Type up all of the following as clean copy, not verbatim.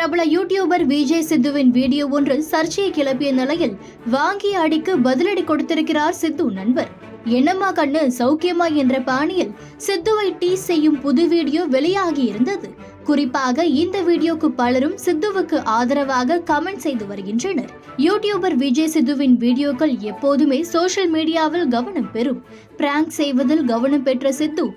பிரபல YouTuber Vijay சித்துவின் video ஒன்று சர்ச்சையை கிளப்பிய நிலையில் வாங்கிய அடிக்கு பதிலடி கொடுத்திருக்கிறார் சித்து நண்பர். என்னம்மா கண்ணு சௌக்கியமா என்ற பாணியில் சித்துவை டீஸ் செய்யும் புது வீடியோ வெளியாகி இருந்தது. குறிப்பாக இந்த வீடியோக்கு பலரும் சித்துவுக்கு ஆதரவாக கமெண்ட் செய்து வருகின்றனர். யூடியூபர் விஜய் சித்துவின் வீடியோக்கள் எப்போதுமே சோஷியல் மீடியாவில் கவனம் பெறும். பிராங்க் செய்வதில் கவனம் பெற்ற சித்து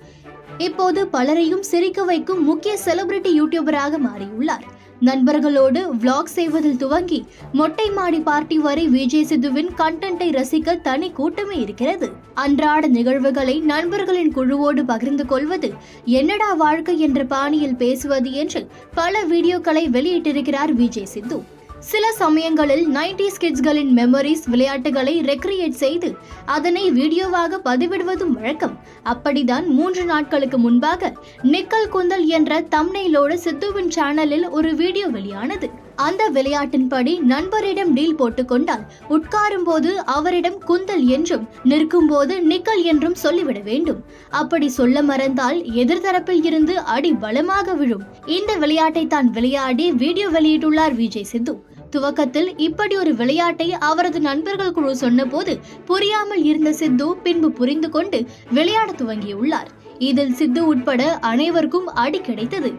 இப்போது பலரையும் சிரிக்க வைக்கும் முக்கிய செலிபிரிட்டி யூடியூபராக மாறியுள்ளார். நண்பர்களோடு vlog செய்வதில் துவங்கி மொட்டை மாடி பார்ட்டி வரை விஜய் சித்துவின் கண்டென்ட்டை ரசிக்க தனி கூட்டமே இருக்கிறது. அன்றாட நிகழ்வுகளை நண்பர்களின் குழுவோடு பகிர்ந்து கொள்வது, என்னடா வாழ்க்கை என்ற பாணியில் பேசுவது என்று பல வீடியோக்களை வெளியிட்டிருக்கிறார் விஜய் சித்து. சில சமயங்களில் 90s கிட்ஸ்களின் மெமரிஸ் விளையாட்டுகளை ரெக்ரியேட் செய்து அதனை வீடியோவாக பதிவிடுவதும் வழக்கம். அப்படிதான் 3 நாட்களுக்கு முன்பாக நிக்கல் குந்தல் என்ற தம்ப்நெயிலோடு சித்துவின் சேனலில் ஒரு வீடியோ வெளியானது. அந்த விளையாட்டின்படி நண்பரிடம் டீல் போட்டுக்கொண்டால் உட்காரும் போது அவரிடம் குந்தல் என்றும் நிற்கும் போது நிக்கல் என்றும் சொல்லிவிட வேண்டும். அப்படி சொல்ல மறந்தால் எதிர்தரப்பில் இருந்து அடி பலமாக விழும். இந்த விளையாட்டை தான் விளையாடி வீடியோ வெளியிட்டுள்ளார் விஜய் சித்து. துவக்கத்தில் இப்படி ஒரு விளையாட்டை அவரது நண்பர்கள் குழு சொன்னபோது புரியாமல் இருந்த சித்து பின்பு புரிந்து கொண்டு விளையாட துவங்கியுள்ளார். இதில் சித்து உட்பட அனைவருக்கும் அடி கிடைத்தது.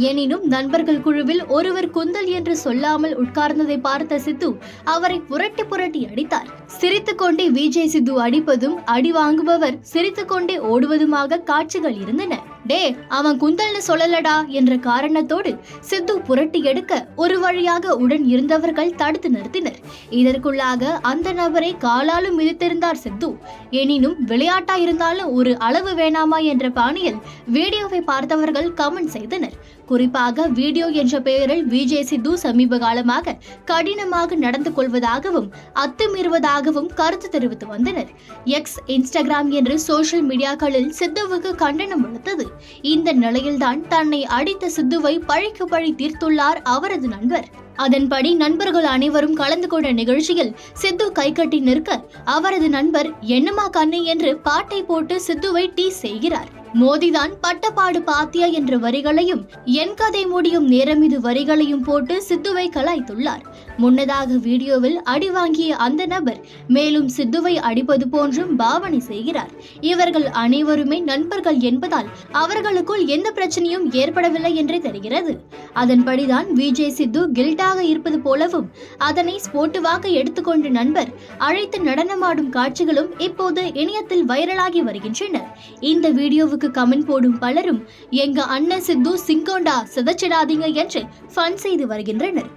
எனினும் நண்பர்கள் குழுவில் ஒருவர் குந்தல் என்று சொல்லாமல் உட்கார்ந்ததை பார்த்த சித்து அவரை புரட்டி அடித்தார். சிரித்துக்கொண்டே விஜய் சித்து அடிப்பதும் அடி வாங்குபவர் சிரித்துக்கொண்டே ஓடுவதுமாக காட்சிகள் இருந்தன. டே அவன் குந்தல்னு சொல்லலடா என்ற காரணத்தோடு சித்து புரட்டி எடுக்க ஒரு வழியாக உடன் இருந்தவர்கள் தடுத்து நிறுத்தினர். இதற்குள்ளாக அந்த நபரை காலாலும் மிதித்திருந்தார் சித்து. எனினும் விளையாட்டா இருந்தாலும் ஒரு அளவு வேணாமா என்ற பாணியில் வீடியோவை பார்த்தவர்கள் கமெண்ட் செய்தனர். குறிப்பாக வீடியோ என்ற பெயரில் விஜய் சித்து சமீப காலமாக கடினமாக நடந்து கொள்வதாகவும் அத்துமீறுவதாகவும் கருத்து தெரிவித்து வந்தனர். எக்ஸ், இன்ஸ்டாகிராம் என்று சோஷியல் மீடியாக்களில் சித்துவுக்கு கண்டனம் வலுத்தது. இந்த நிலையில்தான் தன்னை அடித்த சித்துவை பழிக்கு பழி தீர்த்துள்ளார் அவரது நண்பர். அதன்படி நண்பர்கள் அனைவரும் கலந்து கொண்ட நிகழ்ச்சியில் சித்து கைகட்டி நிற்க அவரது நண்பர் என்னமா கண்ணு என்று பாட்டை போட்டு சித்துவை டீஸ் செய்கிறார். மோதிதான் பட்டப்பாடு பாத்தியா என்ற வரிகளையும் என் கதை முடியும் நேரம் இது வரிகளையும் போட்டு சித்துவை கலாய்த்துள்ளார். முன்னதாக வீடியோவில் அடி வாங்கிய அந்த நபர் மேலும் சித்துவை அடிப்பது போன்றும் பாவனை செய்கிறார். இவர்கள் அனைவருமே நண்பர்கள் என்பதால் அவர்களுக்குள் எந்த பிரச்சனையும் ஏற்படவில்லை என்றே தெரிகிறது. அதன்படிதான் விஜய் சித்து கில்ட்டாக இருப்பது போலவும் அதனை ஸ்போர்ட்டிவாக எடுத்துக்கொண்ட நண்பர் அழைத்து நடனமாடும் காட்சிகளும் இப்போது இணையத்தில் வைரலாகி வருகின்றன. இந்த வீடியோவுக்கு கமெண்ட் போடும் பலரும் எங்க அண்ணன் சித்து சிங்கோண்டா சிதச்சிடாதீங்க என்று ஃபன் செய்து வருகின்றனர்.